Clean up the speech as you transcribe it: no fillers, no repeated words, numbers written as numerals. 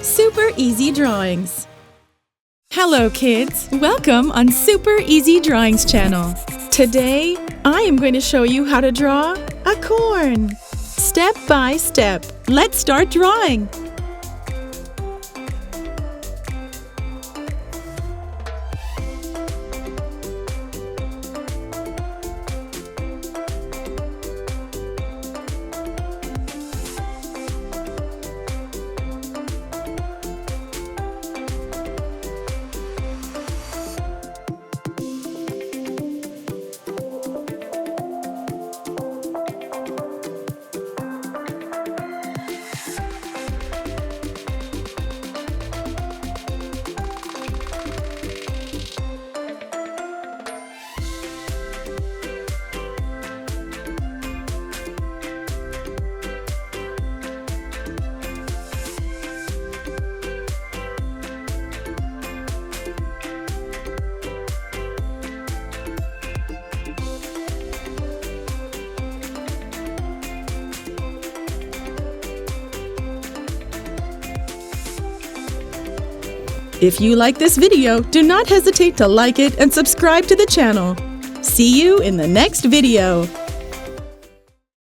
Super Easy Drawings. Hello kids, welcome on Super Easy Drawings channel. Today, I am going to show you how to draw a corn. Step by step, let's start drawing. If you like this video, do not hesitate to like it and subscribe to the channel. See you in the next video.